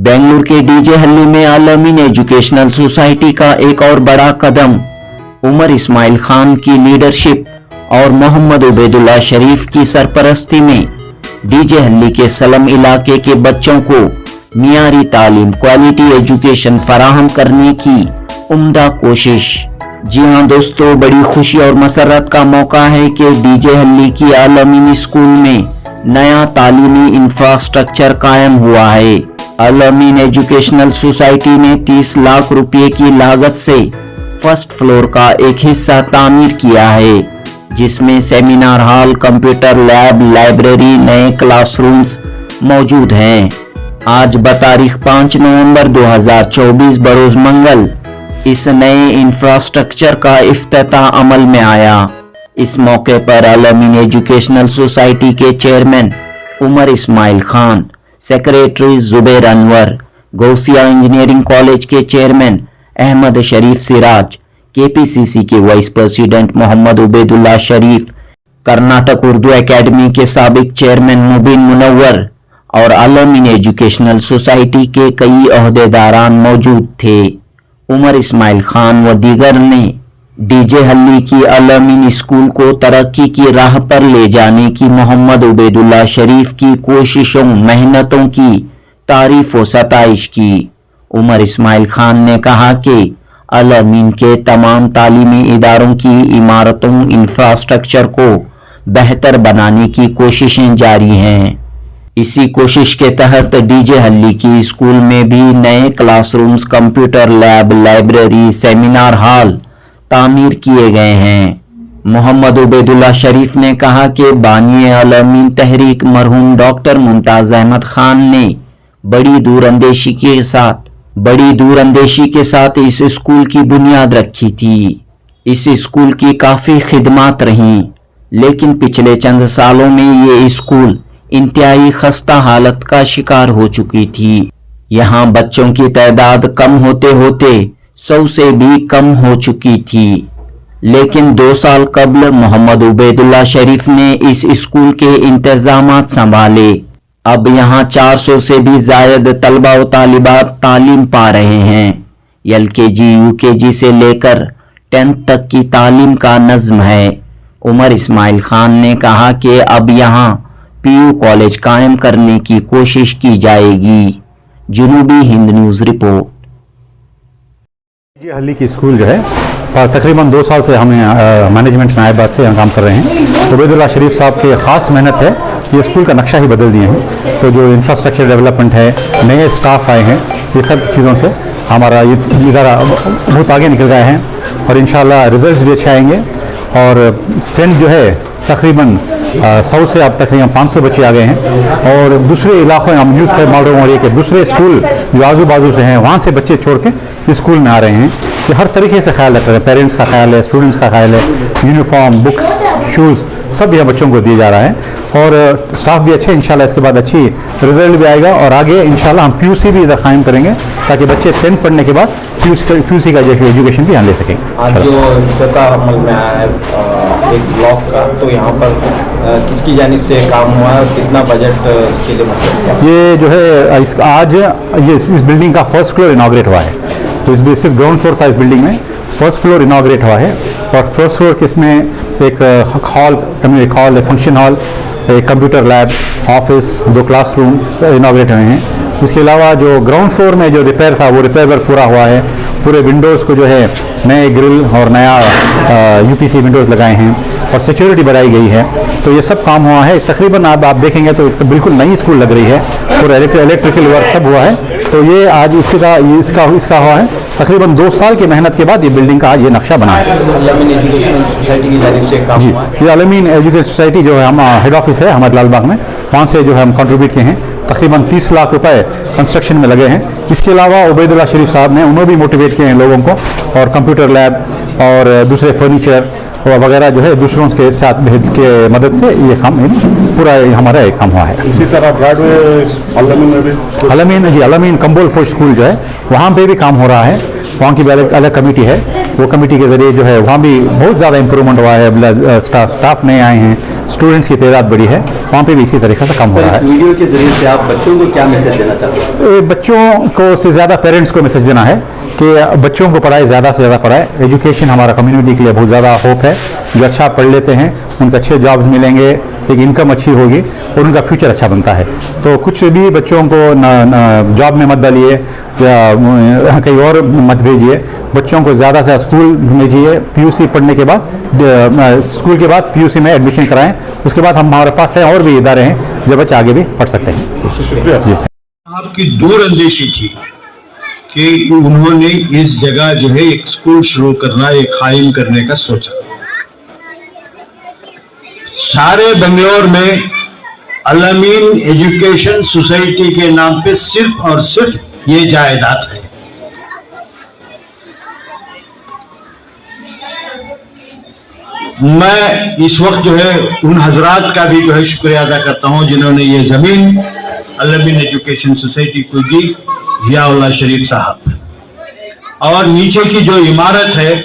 बेंगलुरु के डीजे हल्ली में अल-अमीन एजुकेशनल सोसाइटी का एक और बड़ा कदम। उमर इस्माइल खान की लीडरशिप और मोहम्मद उबैदुल्लाह शरीफ की सरपरस्ती में डीजे हल्ली के सलम इलाके के बच्चों को मियारी तालीम क्वालिटी एजुकेशन फराहम करने की उम्दा कोशिश। जी हाँ दोस्तों, बड़ी खुशी और मसरत का मौका है कि डीजे हल्ली की अल-अमीन स्कूल में नया तालीमी इंफ्रास्ट्रक्चर कायम हुआ है। अल-अमीन एजुकेशनल सोसाइटी ने 30 लाख रुपए की लागत से फर्स्ट फ्लोर का एक हिस्सा तामीर किया है, जिसमें seminar hall, computer lab, library, नए क्लासरूम्स मौजूद हैं। आज बतारीख 5 नवंबर 2024 बरोज मंगल इस नए इंफ्रास्ट्रक्चर का इफ्तिताह अमल में आया। इस मौके पर अल-अमीन एजुकेशनल सोसाइटी के chairman Umar Ismail Khan, secretary Zubair Anwar, Gausia engineering college के चेयरमैन अहमद शरीफ सिराज, केपीसीसी के vice president Mohammad Ubaidullah Sharif, Karnataka Urdu academy के साबिक चेयरमैन मुबीन मुनव्वर और अल-अमीन एजुकेशनल सोसाइटी के कई ओहदेदारान मौजूद थे। उमर इस्माइल खान व दीगर ने डीजे हल्ली की अल-अमीन स्कूल को तरक्की की राह पर ले जाने की मोहम्मद उबैदुल्लाह शरीफ की कोशिशों मेहनतों की तारीफ व सताइश की। उमर इस्माइल खान ने कहा कि अल-अमीन के तमाम तालीमी इदारों की इमारतों इंफ्रास्ट्रक्चर को बेहतर बनाने की कोशिशें जारी हैं। इसी कोशिश के तहत डीजे हल्ली की स्कूल में भी नए classrooms, computer lab, library, seminar hall तामीर किए गए हैं। मोहम्मद उबैदुल्लाह शरीफ ने कहा कि बानी अल-अमीन तहरीक मरहूम डॉक्टर मुमताज अहमद खान ने बड़ी दूरअंदेशी के साथ इस स्कूल की बुनियाद रखी थी। इस स्कूल की काफी खिदमात रहीं, लेकिन पिछले चंद सालों में ये स्कूल इंतहाई खस्ता हालत का शिकार हो चुकी थी। यहाँ बच्चों की तादाद कम होते होते 100 से भी कम हो चुकी थी। लेकिन 2 साल कबल मोहम्मद उबैदुल्लाह शरीफ ने इस स्कूल के इंतजामात संभाले। अब यहाँ 400 से भी जायद तलबा व तालिबात तालीम पा रहे हैं। LKG, UKG से लेकर 10th तक की तालीम का नज़्म है। उमर इस्माइल खान ने कहा कि अब यहाँ PU कॉलेज कायम करने की कोशिश की जाएगी। जनूबी हिंद न्यूज़ रिपोर्ट। डीजे हल्ली की स्कूल जो है तकरीबन 2 साल से हमें मैनेजमेंट नायबाद से हम काम कर रहे हैं। उबैदुल्लाह शरीफ साहब की ख़ास मेहनत है, ये स्कूल का नक्शा ही बदल दिए हैं। तो जो इंफ्रास्ट्रक्चर डेवलपमेंट है, नए स्टाफ आए हैं, ये सब चीज़ों से हमारा ये इदारा बहुत आगे निकल गया है और इंशाल्लाह रिजल्ट्स भी अच्छे आएंगे। और स्ट्रेंथ जो है तकरीबन 100 से अब तकरीबन 500 बच्चे आ गए हैं। और दूसरे इलाकों में हम न्यूज़ पर मालूम हो रही है कि दूसरे स्कूल जो आजू बाजू से हैं वहाँ से बच्चे छोड़ के स्कूल में आ रहे हैं। कि हर तरीके से ख्याल रख रहे हैं, पेरेंट्स का ख्याल है, स्टूडेंट्स का ख्याल है, यूनिफॉर्म, बुक्स, शूज़ सब यह बच्चों को दिए जा रहा है। और स्टाफ भी अच्छे, इंशाल्लाह इसके बाद अच्छी रिजल्ट भी आएगा। और आगे इंशाल्लाह हम PUC भी इधर कायम करेंगे ताकि बच्चे 10th पढ़ने के बाद PUC का एजुकेशन भी यहाँ ले सकें। आज जो इफ्तिताह अमल में आया है एक ब्लॉक का, तो यहाँ पर किसकी जानिब से काम हुआ है और कितना बजट इसके लिए मतलब? ये जो है आज इस बिल्डिंग का फर्स्ट फ्लोर इनाग्रेट हुआ है। तो इसमें सिर्फ ग्राउंड फ्लोर था, इस बिल्डिंग में फर्स्ट फ्लोर इनाग्रेट हुआ है। और फर्स्ट फ्लोर के इसमें एक hall, community hall, function hall, एक computer lab, office, 2 classroom inaugurate हुए हैं। उसके अलावा जो ग्राउंड फ्लोर में जो रिपेयर था वो रिपेयर वर्क पूरा हुआ है। पूरे विंडोज़ को जो है नए ग्रिल और नया UPC विंडोज़ लगाए हैं और सिक्योरिटी बढ़ाई गई है। तो ये सब काम हुआ है। तकरीबन आप देखेंगे तो बिल्कुल नई स्कूल लग रही है। पूरा इलेक्ट्रिकल वर्क सब हुआ है। तो ये आज इसका हुआ है। तकरीबन 2 साल की मेहनत के बाद ये बिल्डिंग का आज ये नक्शा बना है। अल-अमीन एजुकेशनल सोसाइटी की जानिब से काम हुआ है। ये अल-अमीन एजुकेशनल सोसाइटी जो है हम हेड ऑफिस है हमारे लालबाग में, वहाँ से जो है हम कंट्रीब्यूट किए हैं। तकरीबन 30 लाख रुपए कंस्ट्रक्शन में लगे हैं। इसके अलावा उबैदुल्लाह शरीफ साहब ने उन्होंने भी मोटिवेट किए हैं लोगों को, और कंप्यूटर लैब और दूसरे फर्नीचर और वगैरह जो है दूसरों के साथ के मदद से ये काम पूरा हमारा एक काम हुआ है। इसी तरह अल-अमीन कंबोल पोस्ट स्कूल जो है वहाँ पे भी काम हो रहा है। वहाँ की भी अलग कमेटी है। वो कमेटी के ज़रिए जो है वहाँ भी बहुत ज़्यादा इम्प्रूवमेंट हुआ है। स्टाफ नए आए हैं, स्टूडेंट्स की तादाद बढ़ी है, वहाँ पे भी इसी तरीके से काम हो रहा है। इस वीडियो के जरिए से आप बच्चों को क्या मैसेज देना चाहते हैं? बच्चों को से ज़्यादा पेरेंट्स को मैसेज देना है कि बच्चों को पढ़ाए, ज़्यादा से ज़्यादा पढ़ाए। एजुकेशन हमारा कम्युनिटी के लिए बहुत ज़्यादा होप है। जो अच्छा पढ़ लेते हैं उनको अच्छे जॉब्स मिलेंगे, एक इनकम अच्छी होगी और उनका फ्यूचर अच्छा बनता है। तो कुछ भी बच्चों को जॉब में मत डालिए या कहीं और मत भेजिए। बच्चों को ज़्यादा से स्कूल भेजिए। पीयूसी पढ़ने के बाद, स्कूल के बाद पीयूसी में एडमिशन कराएं। उसके बाद हमारे पास है और भी इदारे हैं जब बच्चे आगे भी पढ़ सकते हैं। जी, आपकी दूरअंदेशी थी कि उन्होंने इस जगह जो है एक स्कूल शुरू करना, एक कायम करने का सोचा। सारे बंगलोर में अल-अमीन एजुकेशन सोसाइटी के नाम पे सिर्फ और सिर्फ ये जायदाद है। मैं इस वक्त जो है उन हजरात का भी जो है शुक्रिया अदा करता हूं जिन्होंने ये जमीन अल-अमीन एजुकेशन सोसाइटी को दी, जियाउल्लाह शरीफ साहब। और नीचे की जो इमारत है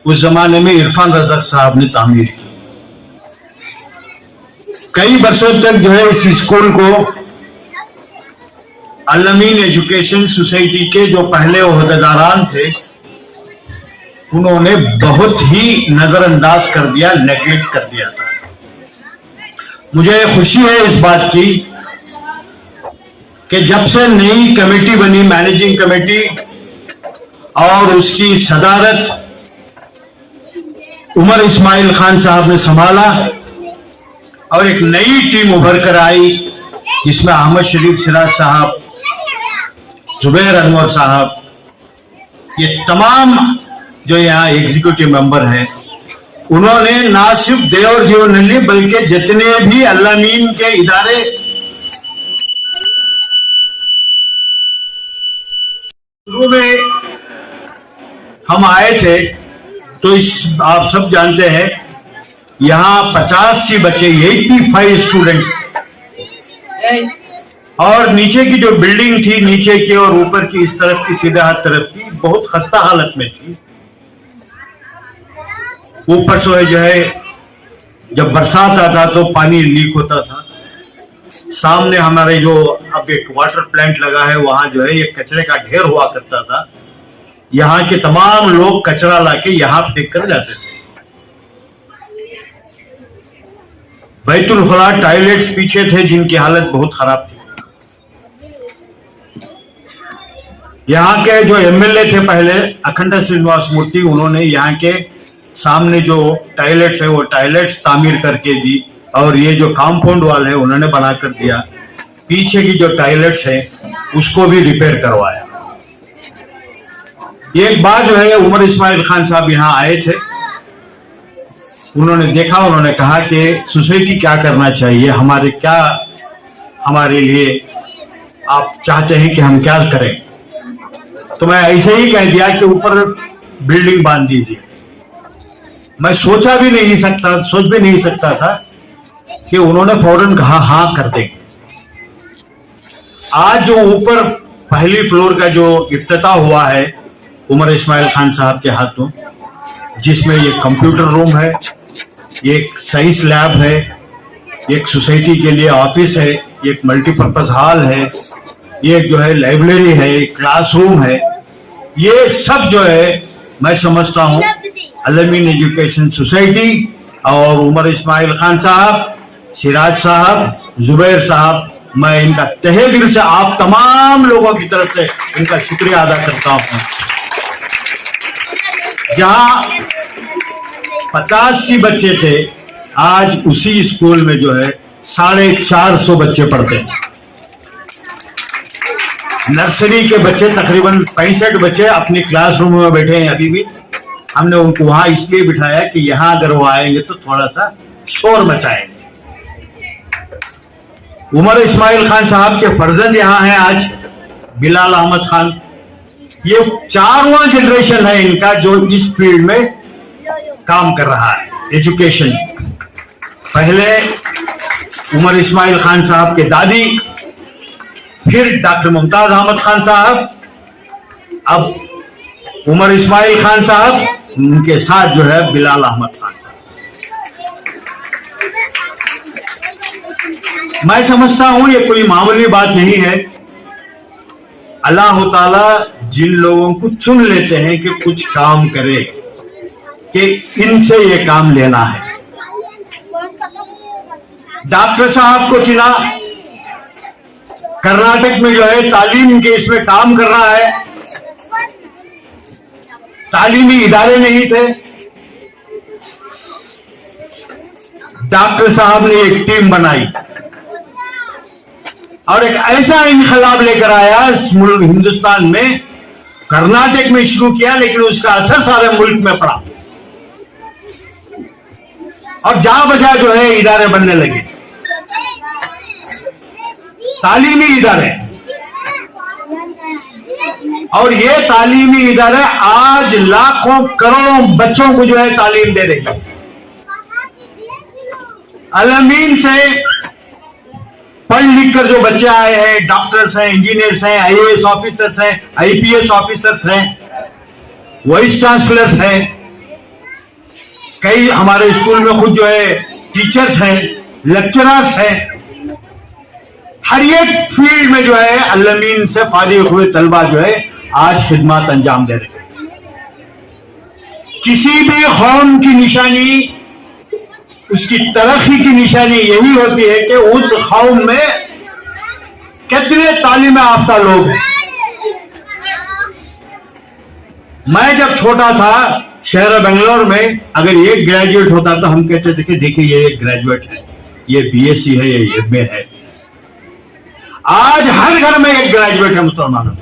उस जमाने में इरफान रज़ाक साहब ने तामीर की। कई बरसों तक जो है इस स्कूल को अल-अमीन एजुकेशन सोसाइटी के जो पहले ओहदेदारान थे उन्होंने बहुत ही नजरअंदाज कर दिया, नेगलेक्ट कर दिया था। मुझे खुशी है इस बात की कि जब से नई कमेटी बनी, मैनेजिंग कमेटी, और उसकी सदारत उमर इस्माइल खान साहब ने संभाला और एक नई टीम उभर कर आई जिसमें अहमद शरीफ सिराज साहब, जुबैर अनवर साहब, ये तमाम जो यहाँ एग्जीक्यूटिव मेंबर हैं, उन्होंने ना सिर्फ देवर जीवनहल्ली बल्कि जितने भी अल-अमीन के इदारे शुरू में हम आए थे तो आप सब जानते हैं यहाँ 85 बच्चे, 85 स्टूडेंट, और नीचे की जो बिल्डिंग थी नीचे की और ऊपर की इस तरफ की सीधा हाथ तरफ की बहुत खस्ता हालत में थी। ऊपर से जो है जब बरसात आता तो पानी लीक होता था। सामने हमारे जो अब एक वाटर प्लांट लगा है वहां जो है ये कचरे का ढेर हुआ करता था। यहाँ के तमाम लोग कचरा लाके यहाँ फेंक कर जाते थे। बैतुल फला टॉयलेट्स पीछे थे जिनकी हालत बहुत खराब थी। यहाँ के जो एमएलए थे पहले, अखंड श्रीनिवास मूर्ति, उन्होंने यहाँ के सामने जो टॉयलेट्स है वो टॉयलेट्स तामीर करके दी और ये जो कंपाउंड वाल है उन्होंने बना कर दिया। पीछे की जो टॉयलेट्स है उसको भी रिपेयर करवाया। एक बार जो है उमर इस्माइल खान साहब यहाँ आए थे, उन्होंने देखा, उन्होंने कहा कि सोसाइटी क्या करना चाहिए, हमारे लिए आप चाहते हैं कि हम क्या करें। तो मैं ऐसे ही कह दिया कि ऊपर बिल्डिंग बांध दीजिए। मैं सोच भी नहीं सकता था कि उन्होंने फौरन कहा हाँ कर देंगे। आज जो ऊपर पहली फ्लोर का जो इफ्तिताह हुआ है उमर इस्माइल खान साहब के हाथों, जिसमें एक कंप्यूटर रूम है, एक साइंस लैब है, एक सोसाइटी के लिए ऑफिस है, एक मल्टीपर्पज हॉल है, एक जो है लाइब्रेरी है, एक क्लासरूम है, ये सब जो है मैं समझता हूँ अल-अमीन एजुकेशन सोसाइटी और उमर इस्माइल खान साहब, सिराज साहब, जुबैर साहब, मैं इनका तहे दिल से आप तमाम लोगों की तरफ से इनका शुक्रिया अदा करता हूँ। जहां 85 बच्चे थे, आज उसी स्कूल में जो है 450 बच्चे पढ़ते हैं। नर्सरी के बच्चे तकरीबन 65 बच्चे अपनी क्लासरूम में बैठे हैं। अभी भी हमने उनको वहां इसलिए बिठाया कि यहां अगर वो आएंगे तो थोड़ा सा शोर मचाएंगे। उमर इस्माइल खान साहब के फर्जंद यहाँ हैं आज, बिलाल अहमद खान। ये 4वां जनरेशन है इनका जो इस फील्ड में काम कर रहा है, एजुकेशन। पहले उमर इस्माइल खान साहब के दादी, फिर डॉक्टर मुमताज अहमद खान साहब, अब उमर इस्माइल खान साहब, उनके साथ जो है बिलाल अहमद खान। मैं समझता हूं ये कोई मामूली बात नहीं है। अल्लाह ताला जिन लोगों को चुन लेते हैं कि कुछ काम करे, कि इनसे ये काम लेना है। डॉक्टर साहब को चुना, कर्नाटक में जो है तालीम के इसमें काम कर रहा है। तालीमी इदारे नहीं थे, डॉक्टर साहब ने एक टीम बनाई और एक ऐसा इनकलाब लेकर आया हिंदुस्तान में। कर्नाटक में शुरू किया, लेकिन उसका असर सारे मुल्क में पड़ा और जहां बजा जो है इदारे बनने लगे, तालीमी इदारे। और ये तालीमी इदारे आज लाखों करोड़ों बच्चों को जो है तालीम दे रही है। अल-अमीन से पढ़ लिख कर जो बच्चे आए हैं, डॉक्टर्स हैं, इंजीनियर्स हैं, आईएएस ऑफिसर्स हैं, आईपीएस ऑफिसर्स हैं, वाइस चांसलर्स हैं, कई हमारे स्कूल में खुद जो है टीचर्स हैं, लेक्चरर्स हैं। हर एक फील्ड में जो है अल-अमीन से फारिग हुए तलबा जो है आज खिदमत अंजाम दे रहे हैं। किसी भी कौम की निशानी, उसकी तरक्की की निशानी यही होती है कि उस कौम में कितने तालीम याफ्ता लोग हैं। मैं जब छोटा था शहर बेंगलोर में, अगर एक ग्रेजुएट होता तो हम कहते थे कि देखिए ये एक ग्रेजुएट है, ये बीएससी है, ये एमए है। आज हर घर में एक ग्रेजुएट है मुसलमानों में।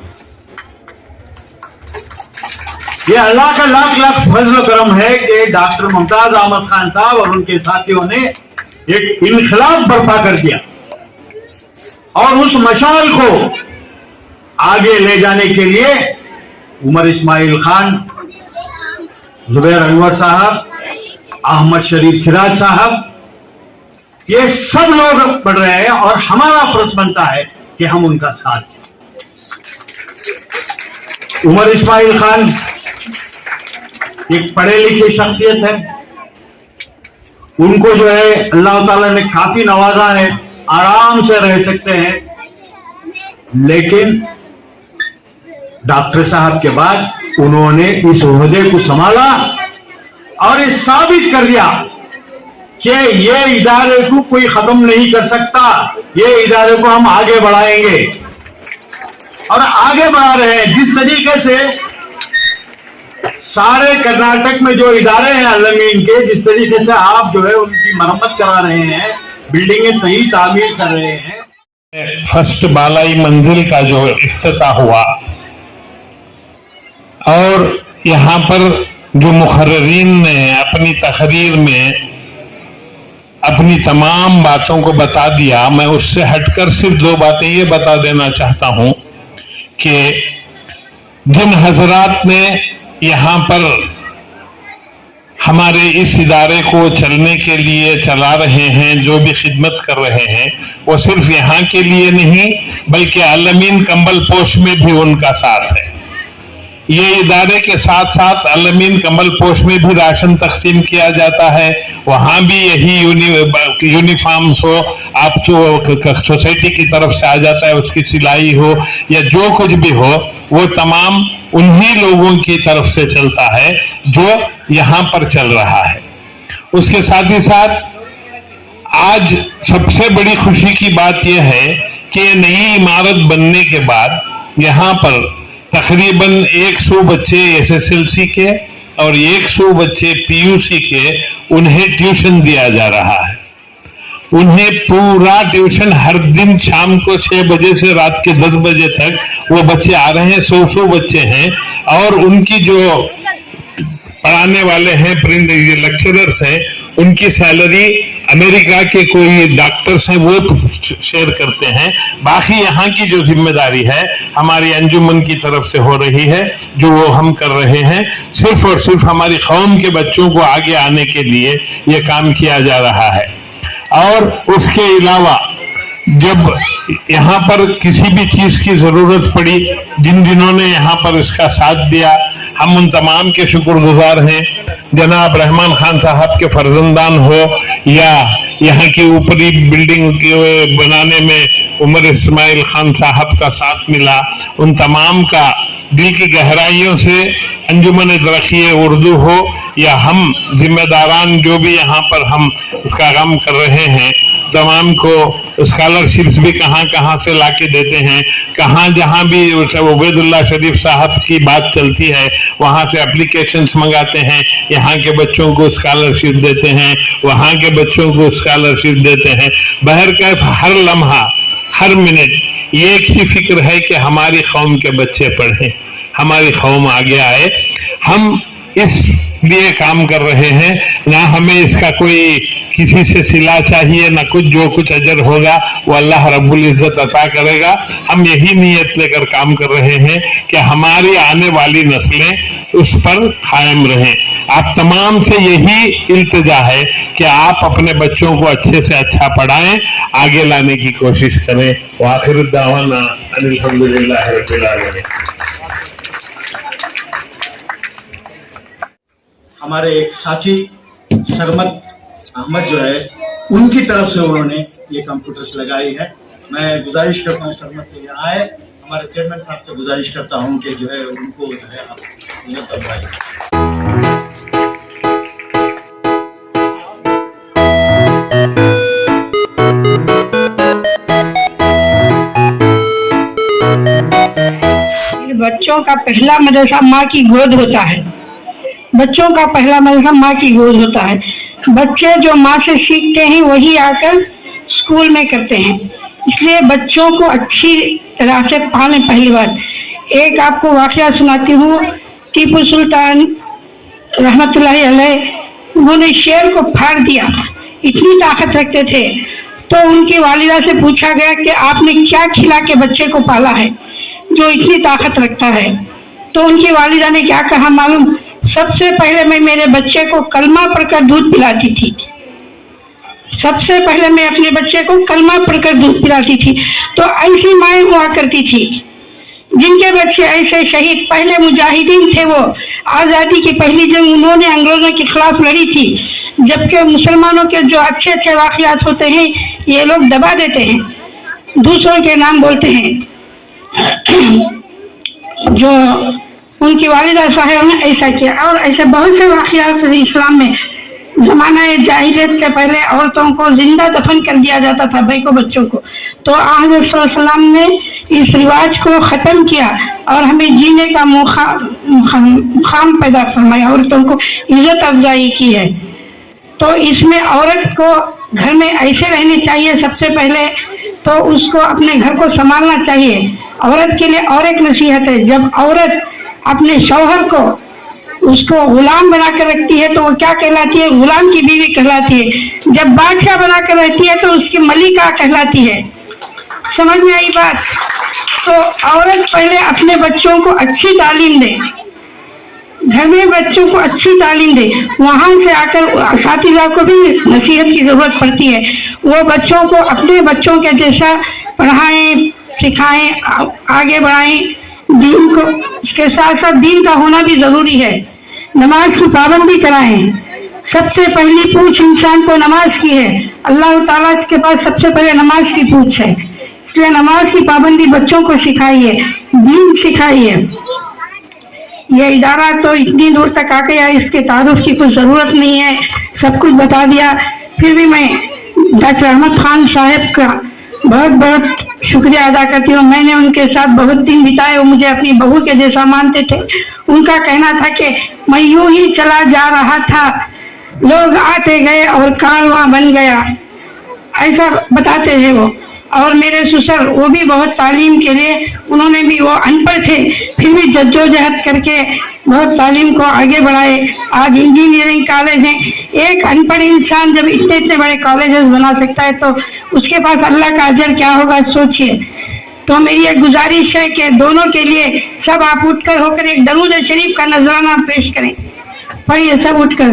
ये अल्लाह का लाख लाख फजल करम है कि डॉक्टर मुमताज अहमद खान साहब और उनके साथियों ने एक इनकलाब बर्पा कर दिया और उस मशाल को आगे ले जाने के लिए उमर इस्माइल खान, जुबैर अनवर साहब, अहमद शरीफ सिराज साहब, ये सब लोग बढ़ रहे हैं और हमारा फर्ज बनता है कि हम उनका साथ दें। उमर इस्माइल खान एक पढ़े लिखे शख्सियत है, उनको जो है अल्लाह ताला ने काफी नवाजा है, आराम से रह सकते हैं। लेकिन डॉक्टर साहब के बाद उन्होंने इस ओहदे को संभाला और ये साबित कर दिया कि ये इदारे को कोई खत्म नहीं कर सकता, ये इदारे को हम आगे बढ़ाएंगे और आगे बढ़ा रहे हैं। जिस तरीके से सारे कर्नाटक में जो इदारे हैं अल-अमीन के, जिस तरीके से आप जो है उनकी मरम्मत करा रहे हैं, बिल्डिंगें नई तामीर कर रहे हैं। फर्स्ट बालाई मंजिल का जो इफ्तिताह हुआ और यहाँ पर जो मुखर्रिरीन ने अपनी तकरीर में अपनी तमाम बातों को बता दिया, मैं उससे हटकर सिर्फ दो बातें ये बता देना चाहता हूँ कि जिन हजरात ने यहाँ पर हमारे इस इदारे को चलने के लिए चला रहे हैं, जो भी खिदमत कर रहे हैं, वो सिर्फ यहाँ के लिए नहीं बल्कि अल-अमीन कंबल पोश में भी उनका साथ है। ये इदारे के साथ साथ अल-अमीन कंबल पोश में भी राशन तकसीम किया जाता है, वहाँ भी यही यूनिफॉर्म हो, आप तो सोसाइटी की तरफ से आ जाता है, उसकी सिलाई हो या जो कुछ भी हो, वो तमाम उन्हीं लोगों की तरफ से चलता है जो यहाँ पर चल रहा है। उसके साथ ही साथ आज सबसे बड़ी खुशी की बात यह है कि नई इमारत बनने के बाद यहाँ पर तकरीबन 100 बच्चे एसएसएलसी के और 100 बच्चे पीयूसी के, उन्हें ट्यूशन दिया जा रहा है। उन्हें पूरा ट्यूशन हर दिन शाम को 6 बजे से रात के 10 बजे तक वो बच्चे आ रहे हैं। 100 बच्चे हैं और उनकी जो पढ़ाने वाले हैं लेक्चरर्स हैं, उनकी सैलरी अमेरिका के कोई डॉक्टर्स हैं वो शेयर करते हैं। बाकी यहाँ की जो जिम्मेदारी है हमारी अंजुमन की तरफ से हो रही है, जो वो हम कर रहे हैं। सिर्फ और सिर्फ हमारी कौम के बच्चों को आगे आने के लिए ये काम किया जा रहा है। और उसके अलावा जब यहाँ पर किसी भी चीज की जरूरत पड़ी, जिन जिन्होंने यहाँ पर इसका साथ दिया, हम उन तमाम के शुक्रगुजार हैं। जनाब रहमान खान साहब के फर्जंदान हो या यहाँ की ऊपरी बिल्डिंग बनाने में उमर इस्माइल खान साहब का साथ मिला, उन तमाम का दिल की गहराइयों से अंजुमन तरक्की उर्दू हो या हम जिम्मेदारान जो भी यहाँ पर हम उसका काम कर रहे हैं, तमाम को स्कॉलरशिप्स भी कहाँ कहाँ से लाके देते हैं, कहाँ जहाँ भी उबैदुल्ला शरीफ साहब की बात चलती है वहाँ से एप्लीकेशंस मंगाते हैं, यहाँ के बच्चों को स्कॉलरशिप देते हैं, वहाँ के बच्चों को स्कॉलरशिप देते हैं। बहरकैफ हर लम्हा हर मिनट एक ही फिक्र है कि हमारी कौम के बच्चे पढ़ें, हमारी कौम आगे आए। हम इस लिए काम कर रहे हैं, ना हमें इसका कोई किसी से सिला चाहिए, ना कुछ, जो कुछ अजर होगा वो अल्लाह रब्बुल इज्जत अता करेगा। हम यही नीयत लेकर काम कर रहे हैं कि हमारी आने वाली नस्लें उस पर कायम रहें। आप तमाम से यही इल्तिजा है कि आप अपने बच्चों को अच्छे से अच्छा पढ़ाएं, आगे लाने की कोशिश करें। व आखिर दावाना अनिल हम्दुलिल्लाह रब्बिल आलमीन। हमारे एक साथी सरमत अहमद जो है, उनकी तरफ से उन्होंने ये कंप्यूटर्स लगाई है। मैं गुजारिश करता हूँ सरमत से यहाँ आए, हमारे चेयरमैन साहब से गुजारिश करता हूँ कि जो है उनको जो है आप करवाइए। बच्चों का पहला मदरसा माँ की गोद होता है। बच्चों का पहला मदरसा माँ की गोद होता है। बच्चे जो माँ से सीखते हैं वही आकर स्कूल में करते हैं, इसलिए बच्चों को अच्छी तरह से पालें। पहली बात, एक आपको वाकया सुनाती हूँ। टीपू सुल्तान रहमतुल्लाहि अलैह, उन्होंने शेर को फाड़ दिया, इतनी ताकत रखते थे। तो उनकी वालिदा से पूछा गया कि आपने क्या खिला के बच्चे को पाला है जो इतनी ताकत रखता है? तो उनकी वालिदा ने क्या कहा मालूम? सबसे पहले मैं मेरे बच्चे को कलमा पढ़कर दूध पिलाती थी। सबसे पहले मैं अपने बच्चे को कलमा पढ़कर दूध पिलाती थी। तो ऐसी माएँ हुआ करती थी जिनके बच्चे ऐसे शहीद, पहले मुजाहिदीन थे, वो आज़ादी की पहली जंग उन्होंने अंग्रेजों के खिलाफ लड़ी थी। जबकि मुसलमानों के जो अच्छे अच्छे वाक़यात होते हैं ये लोग दबा देते हैं, दूसरों के नाम बोलते हैं। जो उनकी वालिदा साहब ने ऐसा किया, और ऐसे बहुत से वाक़यात इस्लाम में। ज़माना जाहिलियत से पहले औरतों को जिंदा दफन कर दिया जाता था, भाई को, बच्चों को। तो आक़ा सल्लल्लाहु अलैहि वसल्लम ने इस रिवाज को ख़त्म किया और हमें जीने का मुक़ाम पैदा फरमाया, औरतों को इज़्ज़त अफजाई की है। तो इसमें औरत को घर में ऐसे रहने चाहिए। सबसे पहले तो उसको अपने घर को संभालना चाहिए। औरत के लिए और एक नसीहत है, जब औरत अपने शौहर को उसको गुलाम बनाकर रखती है तो वो क्या कहलाती है? गुलाम की बीवी कहलाती है। जब बादशाह बनाकर रहती है तो उसकी मलिका कहलाती है। समझ में आई बात? तो औरत पहले अपने बच्चों को अच्छी तालीम दे, घर में बच्चों को अच्छी तालीम दे। वहाँ से आकर असातिज़ा को भी नसीहत की ज़रूरत पड़ती है। वो बच्चों को अपने बच्चों के जैसा पढ़ाएं, सिखाएं, आगे बढ़ाएं। दीन को, इसके साथ साथ दीन का होना भी ज़रूरी है। नमाज की पाबंदी कराएं। सबसे पहली पूछ इंसान को नमाज की है। अल्लाह ताला के पास सबसे पहले नमाज की पूछ है, इसलिए नमाज की पाबंदी बच्चों को सिखाइए, दीन सिखाइए। यह इदारा तो इतनी दूर तक आ गया, इसके तारुफ की कुछ ज़रूरत नहीं है, सब कुछ बता दिया। फिर भी मैं डॉक्टर अहमद खान साहब का बहुत बहुत शुक्रिया अदा करती हूँ। मैंने उनके साथ बहुत दिन बिताए, वो मुझे अपनी बहू के जैसा मानते थे। उनका कहना था कि मैं यूं ही चला जा रहा था, लोग आते गए और कारवां बन गया, ऐसा बताते थे वो। और मेरे ससुर, वो भी बहुत तालीम के लिए, उन्होंने भी, वो अनपढ़ थे फिर भी जद्दोजहद करके बहुत तालीम को आगे बढ़ाए। आज इंजीनियरिंग कॉलेज हैं। एक अनपढ़ इंसान जब इतने इतने बड़े कॉलेजेस बना सकता है तो उसके पास अल्लाह का अजर क्या होगा, सोचिए। तो मेरी एक गुजारिश है कि दोनों के लिए सब आप उठकर होकर एक दरूद शरीफ का नजराना पेश करें। पढ़िए सब उठकर,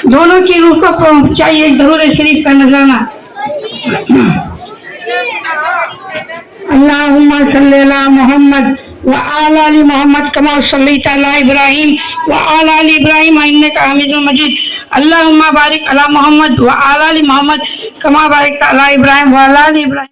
दोनों की रूह को पहुंचाइए एक दरूद शरीफ का नजराना। अल्लाहुम्मा सल्ली अला मोहम्मद व आला मोहम्मद कमा सल्लैता अला इब्राहिम व आला इब्राहिम इन्नका हमीदुम मजीद। अल्लाहुम्मा बारिक अला मोहम्मद व आला मोहम्मद कमा बारिकता अला इब्राहिम व आला इब्राहिम।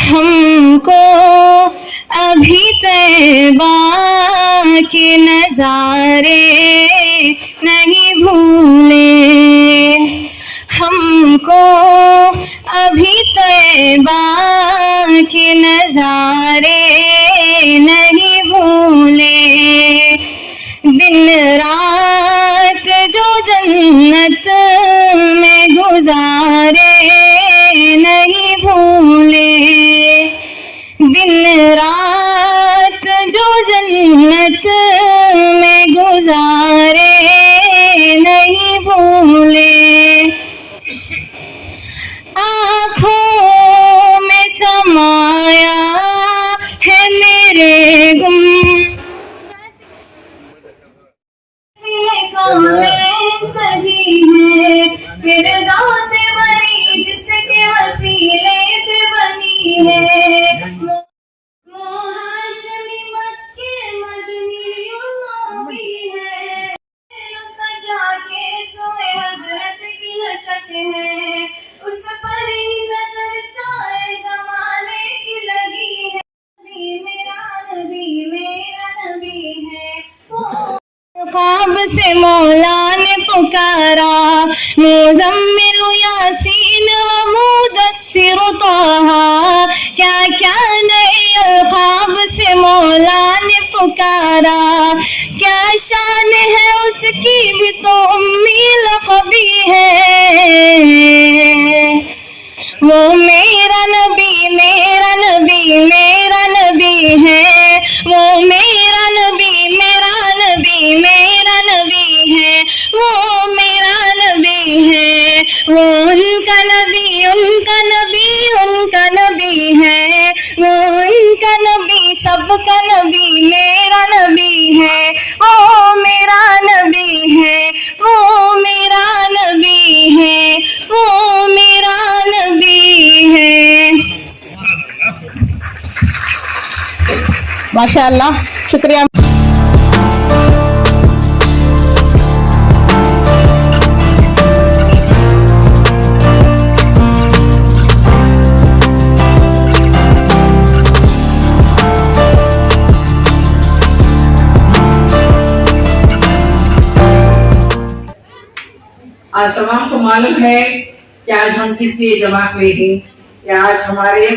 हमको अभी तैबा के नजारे नहीं भूले, हमको अभी तैबा के नजारे नहीं भूले। दिन रात जो जन्नत में गुजारे नहीं भूले, दिन रात जो जन्नत में गुजारे नहीं भूले। आँखों में समाया है मेरे गुम सजी है फिरदौस से बनी जिसके वसीले से बनी है। हाशमी मक्के मदनी नबी है, सजा के सोए हजरत की लचक है, उस पर ही नजर साए जमाने की लगी है। नबी मेरा नबी है ख्वाब से मौला ने पुकारा, मुज़म्मिल यासीन व मुदस्सिर ताहा, क्या क्या नए ख्वाब से मौला ने पुकारा। क्या शान है उसकी भी तो उम्मी लक़बी है, वो मेरा नबी मेरा नबी मेरा नबी है, वो मेरा नबी मेरा नबी मेरा नबी है, वो मेरा नबी है, वो उनका नबी उनका नबी उनका नबी है, वो उनका नबी सबका नबी मेरा नबी है, वो मेरा नबी है, वो मेरा नबी है, वो मेरा नबी है। माशाअल्लाह, शुक्रिया। आज तमाम को मालूम है कि आज हम किस लिए जमा हुए हैं, कि आज हमारे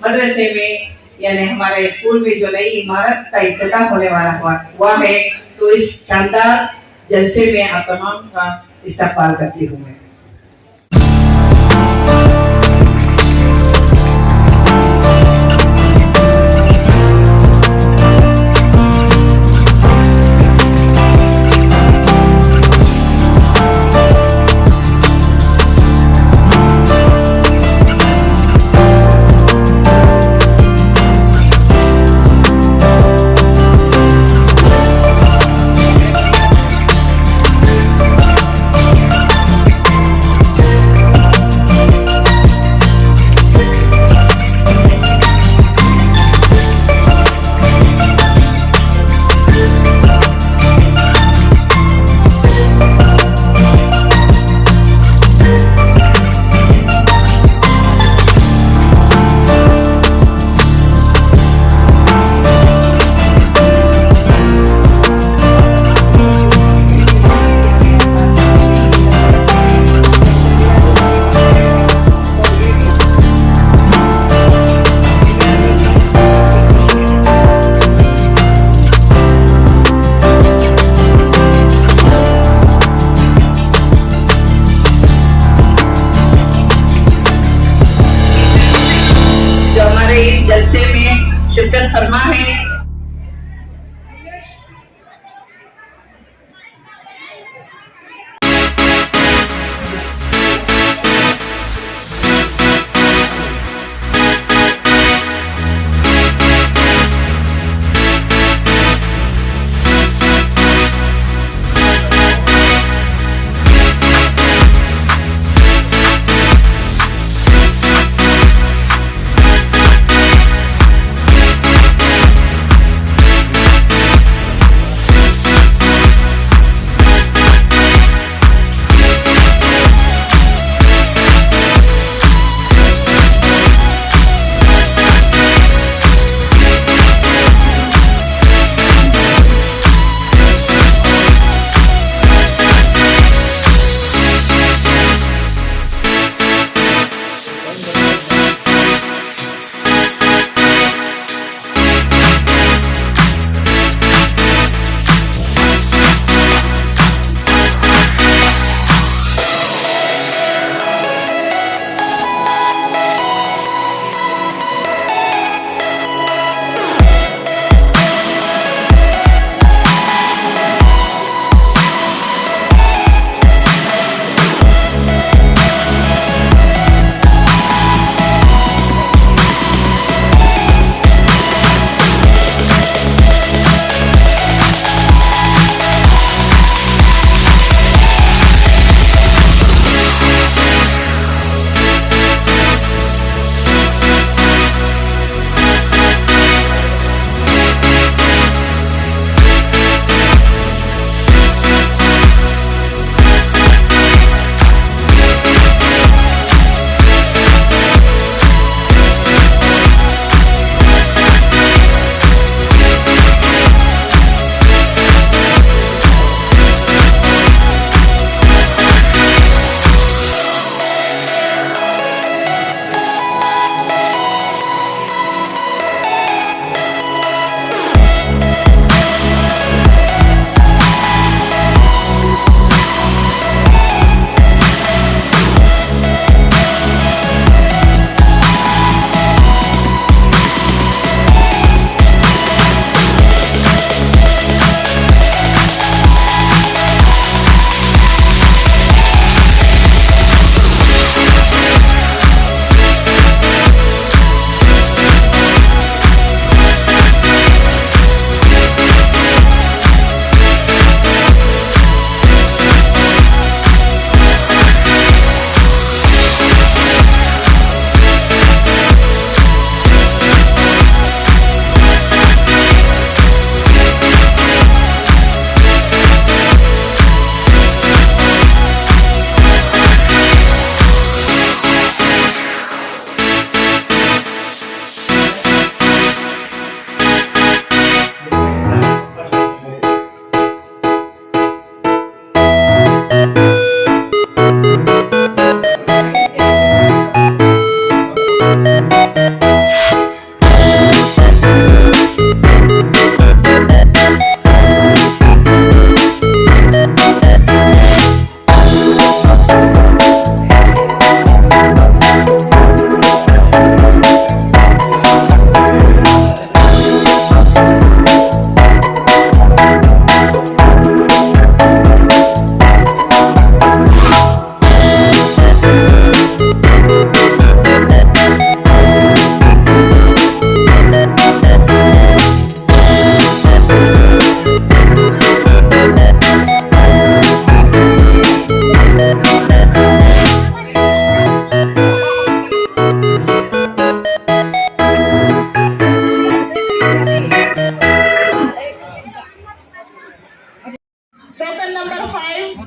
मदरसे में यानी हमारे स्कूल में जो नई इमारत का इफ्तिताह होने वाला हुआ है। तो इस शानदार जलसे में आप तमाम का इस्तकबाल करती हूँ मैं।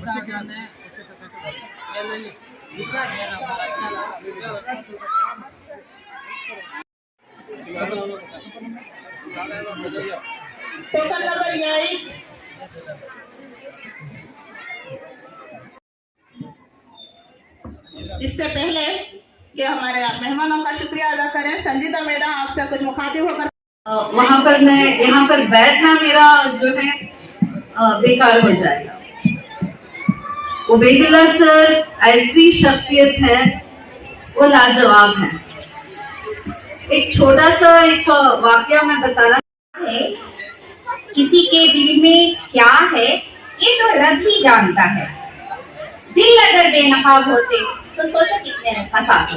टोकन नंबर 8 इससे पहले कि हमारे मेहमानों का शुक्रिया अदा करें, संजीदा मैडम आपसे कुछ मुखातिब होकर वहाँ पर मैं यहाँ पर बैठना मेरा जो है बेकार हो जाएगा। उबैदुल्ला सर ऐसी शख्सियत है, वो लाजवाब है। एक छोटा सा एक वाकया मैं बताना है, किसी के दिल में क्या है ये तो रब ही जानता है। दिल अगर बेनकाब होते तो सोचो कितने फंसाते।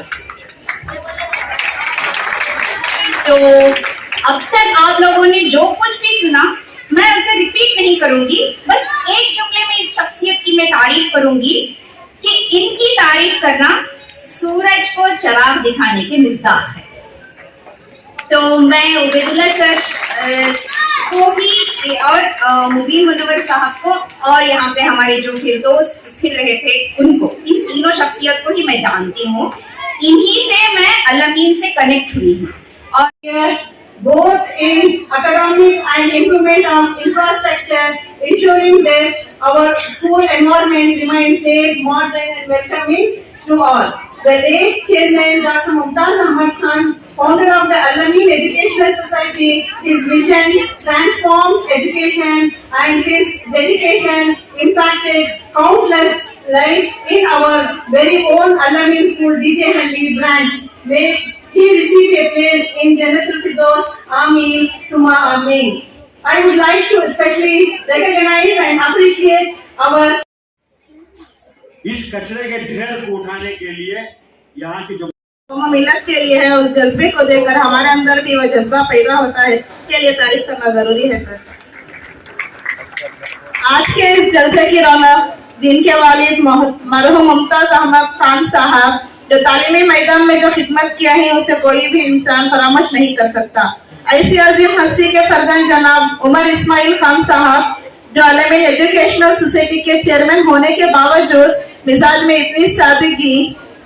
तो अब तक आप लोगों ने जो कुछ भी सुना मैं उसे रिपीट नहीं करूंगी, बस एक जुमले में इस शख्सियत की मैं तारीफ करूंगी कि इनकी तारीफ करना सूरज को चिराग दिखाने के मिसदाक है। तो मैं उबैदुल्ला सर को भी और मुबीन मुनव्वर साहब को और यहाँ पे हमारे जो फिरदौस फिर रहे थे उनको, इन तीनों शख्सियत को ही मैं जानती हूँ। इन्हीं से मैं अलमीन से कनेक्ट हुई हूँ। और both in academic and improvement of infrastructure, ensuring that our school environment remains safe, modern and welcoming to all. The late chairman Dr. Mumtaz Ahmad Khan, founder of the Al-Amin Educational Society, his vision transformed education and his dedication impacted countless lives in our very own Al-Amin School DJ Halli branch. May he received a place in Jannatul Firdaus. Ameen, Summa Ameen. I would like to especially recognize and appreciate our इस कचरे के ढेर को उठाने के लिए यहाँ की जो मिलत के लिए है, उस जज्बे को देखकर हमारे अंदर भी वह जज्बा पैदा होता है, के लिए तारीफ करना जरूरी है सर। आज के इस जलसे की रौनक जिनके वालिद मरहूम मुमताज अहमद खान साहब जो तालीमी मैदान में जो खिदमत किया है उसे कोई भी इंसान फरामोश नहीं कर सकता। ऐसी अजीम हस्ती के फर्जंद जनाब उमर इस्माइल खान साहब जो अल-अमीन एजुकेशनल सोसाइटी के चेयरमैन होने के बावजूद मिजाज में इतनी सादगी,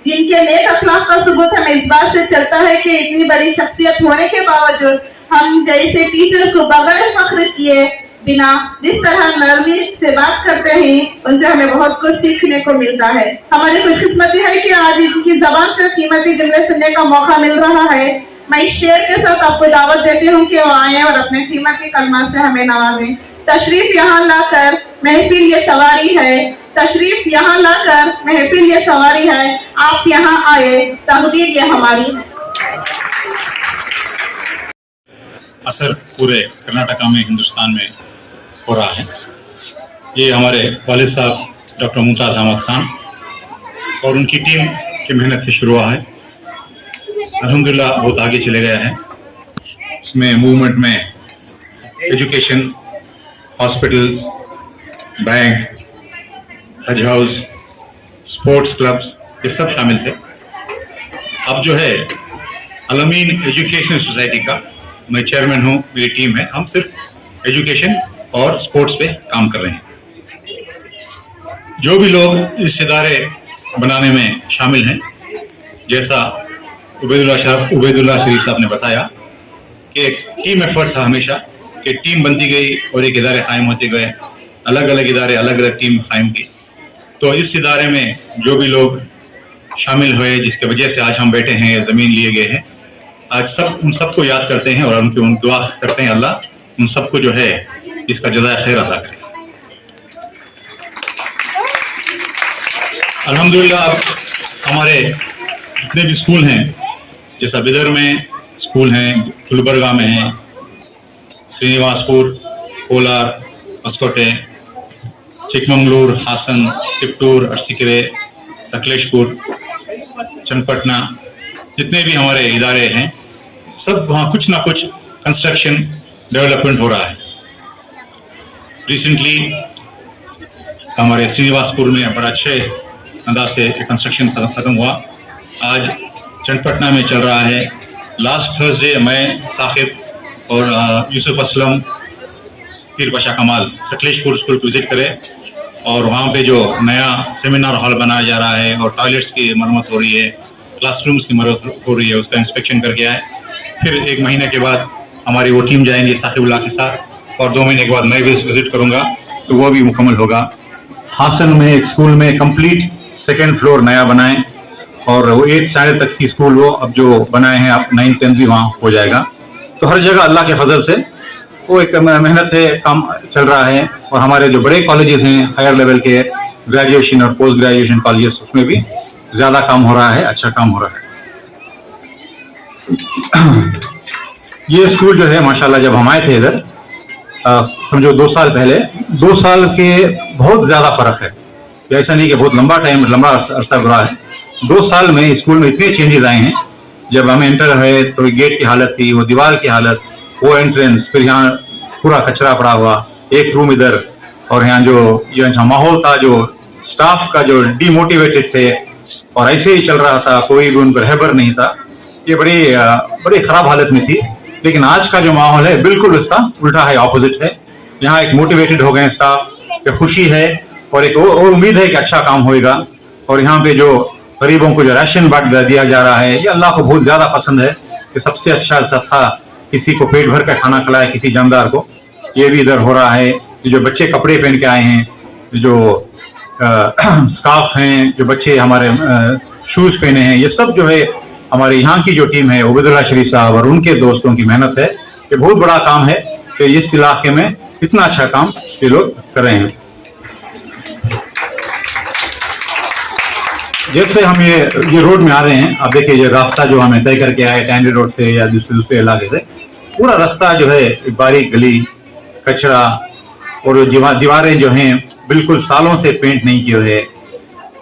जिनके नेक अखलाक का सबूत हमें इस बात से चलता है कि इतनी बड़ी शख्सियत होने के बावजूद हम जैसे टीचर्स को बगैर फख्र किए बिना जिस तरह नरमी से बात करते हैं उनसे हमें बहुत कुछ सीखने को मिलता है। हमारी खुशकिस्मती है कि आज इनकी जबान से कीमती जुमले सुनने का मौका मिल रहा है। मैं शेर के साथ आपको दावत देती हूँ कि वो आए और अपने कीमती कलमा से हमें नवाजें। तशरीफ यहाँ लाकर महफिल ये सवारी है, तशरीफ यहाँ लाकर महफिल ये सवारी है, आप यहाँ आए तकदीर ये हमारी। असर पूरे कर्नाटका में, हिंदुस्तान में हो रहा है। ये हमारे वालिद साहब डॉक्टर मुमताज़ अहमद खान और उनकी टीम की मेहनत से शुरू हुआ है। अल्हम्दुलिल्लाह बहुत आगे चले गया है। इसमें मूवमेंट में एजुकेशन, हॉस्पिटल्स, बैंक, हज हाउस, स्पोर्ट्स क्लब्स, ये सब शामिल थे। अब जो है अल-अमीन एजुकेशनल सोसाइटी का मैं चेयरमैन हूँ, मेरी टीम है। हम सिर्फ एजुकेशन और स्पोर्ट्स पे काम कर रहे हैं। जो भी लोग इस इदारे बनाने में शामिल हैं, जैसा उबैदुल्ला शरीफ साहब ने बताया कि एक टीम एफर्ट था हमेशा कि टीम बनती गई और एक इदारे कायम होते गए, अलग अलग इदारे, अलग अलग टीम कायम की। तो इस इदारे में जो भी लोग शामिल हुए, जिसकी वजह से आज हम बैठे हैं, ज़मीन लिए गए हैं, आज सब उन सबको याद करते हैं और उन दुआ करते हैं अल्लाह उन सबको जो है इसका जज़ाए खैर अता करे। अल्हम्दुलिल्लाह अब हमारे जितने भी स्कूल हैं, जैसा बिदर में स्कूल हैं, गुलबर्गा में हैं, श्रीनिवासपुर, कोलार, ಹೊಸಕೋಟೆ, चिकमंगलूर, हासन, टिप्टूर, अरसीकरे, सकलेशपुर, चन्नपटना, जितने भी हमारे इदारे हैं सब वहाँ कुछ ना कुछ कंस्ट्रक्शन डेवलपमेंट हो रहा है। रिसेंटली हमारे श्रीनिवासपुर में बड़ा अच्छे अंदाज से कंस्ट्रक्शन खत्म हुआ। आज चन्नपटना में चल रहा है। लास्ट थर्सडे मैं साकिब और यूसुफ असलम, पीर पाशा कमाल सकलेशपुर स्कूल को विजिट करे और वहाँ पे जो नया सेमिनार हॉल बनाया जा रहा है और टॉयलेट्स की मरम्मत हो रही है, क्लासरूम्स की मरम्मत हो रही है, उसका इंस्पेक्शन करके आए। फिर 1 महीने के बाद हमारी वो टीम जाएंगी साकिबुल्लाह के साथ और 2 महीने के बाद मैं भी विजिट करूँगा तो वो भी मुकम्मल होगा। हासन में एक स्कूल में कंप्लीट 2nd फ्लोर नया बनाए और वो 8 स्टैंडर्ड तक की स्कूल वो अब जो बनाए हैं अब 9th 10th भी वहाँ हो जाएगा। तो हर जगह अल्लाह के फजल से वो एक मेहनत है, काम चल रहा है। और हमारे जो बड़े कॉलेजेस हैं हायर लेवल के ग्रेजुएशन और पोस्ट ग्रेजुएशन कॉलेजेस, उसमें भी ज्यादा काम हो रहा है, अच्छा काम हो रहा है। ये स्कूल जो है माशाल्लाह जब हम आए थे इधर समझो 2 साल पहले, 2 साल के बहुत ज्यादा फर्क है। ऐसा नहीं कि बहुत लंबा अरसा गुजरा है, 2 साल में स्कूल में इतने चेंजेस आए हैं। जब हम एंटर हुए तो गेट की हालत थी, वो दीवार की हालत, वो एंट्रेंस, फिर यहाँ पूरा कचरा पड़ा हुआ, एक रूम इधर, और यहाँ जो माहौल था, जो स्टाफ का जो डिमोटिवेटेड थे और ऐसे ही चल रहा था, कोई भी उन पर रहबर नहीं था। ये बड़ी खराब हालत में थी। लेकिन आज का जो माहौल है बिल्कुल उसका उल्टा है, ऑपोजिट है। यहाँ एक मोटिवेटेड हो गए स्टाफ, एक खुशी है और एक और उम्मीद है कि अच्छा काम होएगा। और यहाँ पे जो गरीबों को जो राशन बांट दिया जा रहा है, ये अल्लाह को बहुत ज्यादा पसंद है कि सबसे अच्छा सदका किसी को पेट भर कर खाना खिलाए, किसी जानदार को। ये भी इधर हो रहा है। जो बच्चे कपड़े पहन के आए हैं, जो स्कार्फ हैं, जो बच्चे हमारे शूज पहने हैं, ये सब जो है हमारे यहाँ की जो टीम है उबैदुल्लाह शरीफ साहब और उनके दोस्तों की मेहनत है। ये बहुत बड़ा काम है कि इस इलाके में इतना अच्छा काम ये लोग कर रहे हैं। जैसे हम ये रोड में आ रहे हैं, आप देखिए ये रास्ता जो हमें तय करके आए टैंडी रोड से या दूसरे इलाके से, पूरा रास्ता जो है बारीक गली, कचरा और दीवारें जो हैं बिल्कुल सालों से पेंट नहीं किए हुए,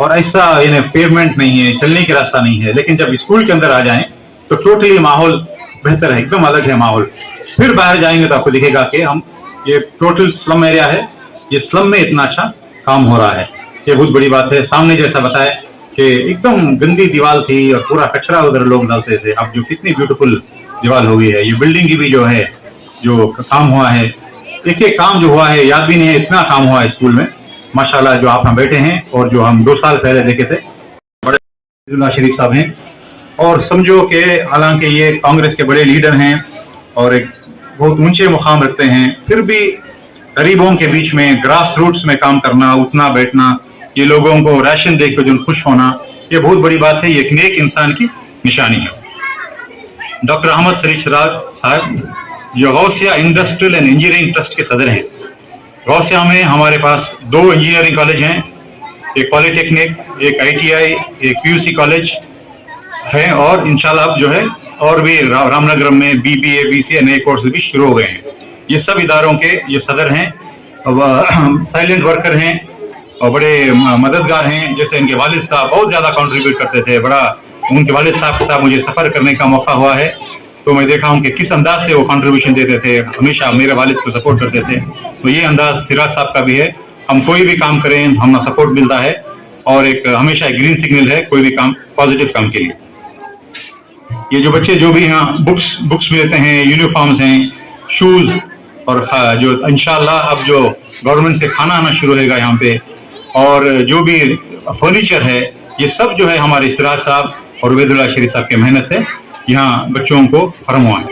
और ऐसा यानी पेवमेंट नहीं है, चलने का रास्ता नहीं है। लेकिन जब स्कूल के अंदर आ जाएं तो टोटली माहौल बेहतर है, एकदम अलग है माहौल। फिर बाहर जाएंगे तो आपको दिखेगा कि हम ये टोटल स्लम एरिया है, ये स्लम में इतना अच्छा काम हो रहा है, ये बहुत बड़ी बात है। सामने जैसा बताया कि एकदम गंदी दीवार थी और पूरा कचरा उधर लोग डालते थे, अब जो कितनी ब्यूटीफुल दीवार हो गई है। ये बिल्डिंग की भी जो है जो काम हुआ है, देखिए काम जो हुआ है याद भी नहीं है, इतना काम हुआ है स्कूल में माशाल्लाह। जो आप हम बैठे हैं और जो हम 2 साल पहले देखे थे, बड़े उबैदुल्लाह शरीफ साहब हैं। और समझो कि हालांकि ये कांग्रेस के बड़े लीडर हैं और एक बहुत ऊंचे मुकाम रखते हैं, फिर भी गरीबों के बीच में ग्रास रूट्स में काम करना, उठना बैठना, ये लोगों को राशन देकर जो खुश होना, ये बहुत बड़ी बात है। ये एक नेक इंसान की निशानी है। डॉक्टर अहमद शरीफ सिराज साहब जो Gausia industrial and engineering trust के सदर हैं। गौसिया में हमारे पास 2 इंजीनियरिंग कॉलेज हैं, एक पॉलिटेक्निक, एक ITI, एक PUC कॉलेज है, और इंशाल्लाह अब जो है और भी रामनगर में BBA BCA नए कोर्स भी शुरू हो गए हैं। ये सब इदारों के ये सदर हैं, साइलेंट वर्कर हैं और बड़े मददगार हैं। जैसे इनके वालिद साहब बहुत ज्यादा कंट्रीब्यूट करते थे, बड़ा उनके वालिद साहब के साथ मुझे सफर करने का मौका हुआ है, तो मैं देखा हूं कि किस अंदाज से वो कंट्रीब्यूशन देते थे, हमेशा मेरे वालिद को सपोर्ट करते थे। तो ये अंदाज सिराज साहब का भी है, हम कोई भी काम करें हमें सपोर्ट मिलता है और एक हमेशा एक ग्रीन सिग्नल है कोई भी काम, पॉजिटिव काम के लिए। ये जो बच्चे जो भी यहाँ बुक्स मिलते हैं, यूनिफॉर्म्स हैं, शूज, और जो इंशाल्लाह अब जो गवर्नमेंट से खाना आना शुरू होगा यहाँ पे, और जो भी फर्नीचर है, ये सब जो है हमारे सिराज साहब और उबैदुल्लाह शरीफ साहब की मेहनत से यहाँ बच्चों को फरम हुआ है।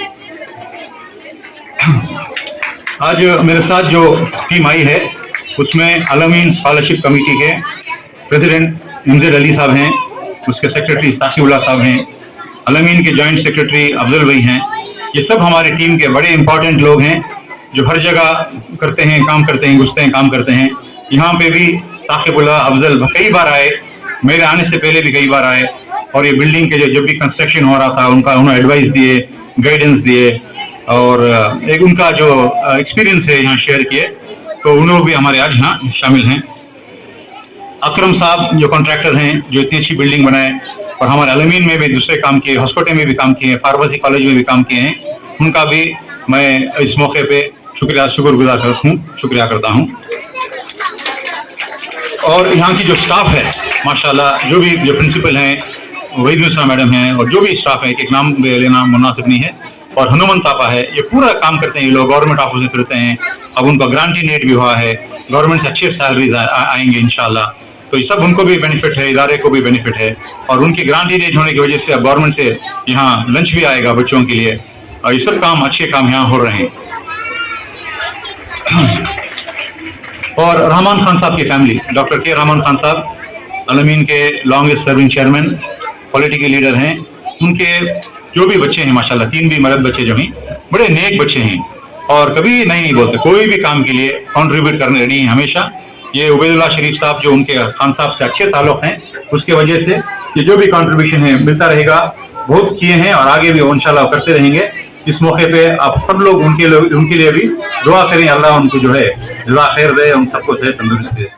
आज मेरे साथ जो टीम आई है उसमें अलमीन स्कॉलरशिप कमेटी के प्रेसिडेंट इमजद अली साहब हैं, उसके सेक्रेटरी साकिबुल्लाह साहब हैं, अलमीन के जॉइंट सेक्रेटरी अफजल भाई हैं। ये सब हमारी टीम के बड़े इंपॉर्टेंट लोग हैं जो हर जगह करते हैं, काम करते हैं, घुसते हैं, काम करते हैं। यहाँ पे भी साकिबुल्लाह अफजल कई बार आए, मेरे आने से पहले भी कई बार आए, और ये बिल्डिंग के जब भी कंस्ट्रक्शन हो रहा था उन्होंने एडवाइस दिए, गाइडेंस दिए, और एक उनका जो एक्सपीरियंस है यहाँ शेयर किए, तो उन लोग भी हमारे आज यहाँ शामिल हैं। अकरम साहब जो कॉन्ट्रैक्टर हैं, जो इतनी अच्छी बिल्डिंग बनाए और हमारे अलमीन में भी दूसरे काम किए, हॉस्पिटल में भी काम किए, फार्मेसी कॉलेज में भी काम किए हैं, उनका भी मैं इस मौके पे शुक्रिया करता हूँ। और यहाँ की जो स्टाफ है माशाल्लाह, जो भी जो प्रिंसिपल हैं, वहीद मिश्रा मैडम हैं, और जो भी स्टाफ है, एक नाम लेना मुनासिब नहीं है, और हनुमान तापा है, ये पूरा काम करते हैं। ये लोग गवर्नमेंट ऑफिस में फिरते हैं। अब उनको ग्रांटी नेट भी हुआ है, गवर्नमेंट से अच्छे सैलरीज आएंगे इंशाल्लाह। तो ये सब उनको भी बेनिफिट है, इदारे को भी बेनिफिट है। और उनकी ग्रांटी रेट होने की वजह से अब गवर्नमेंट से यहाँ लंच भी आएगा बच्चों के लिए। और ये सब काम अच्छे काम यहाँ हो रहे हैं। और रहमान खान साहब की फैमिली, डॉक्टर के रहमान खान साहब अलमीन के longest serving chairman, political leader हैं। उनके जो भी बच्चे हैं माशाल्लाह, 3 भी मर्द बच्चे जो हैं, बड़े नेक बच्चे हैं और कभी नहीं बोलते, कोई भी काम के लिए कंट्रीब्यूट करने रेडी हैं हमेशा। ये उबैदुल्लाह शरीफ साहब जो उनके खान साहब से अच्छे ताल्लुक हैं, उसके वजह से ये जो भी कंट्रीब्यूशन है मिलता रहेगा। बहुत किए हैं और आगे भी इंशाल्लाह करते रहेंगे। इस मौके पे आप सब लोग उनके लिए भी दुआ करें, अल्लाह उनको जो है जज़ा खैर दे, उन सबको सेहत तंदुरुस्ती दे।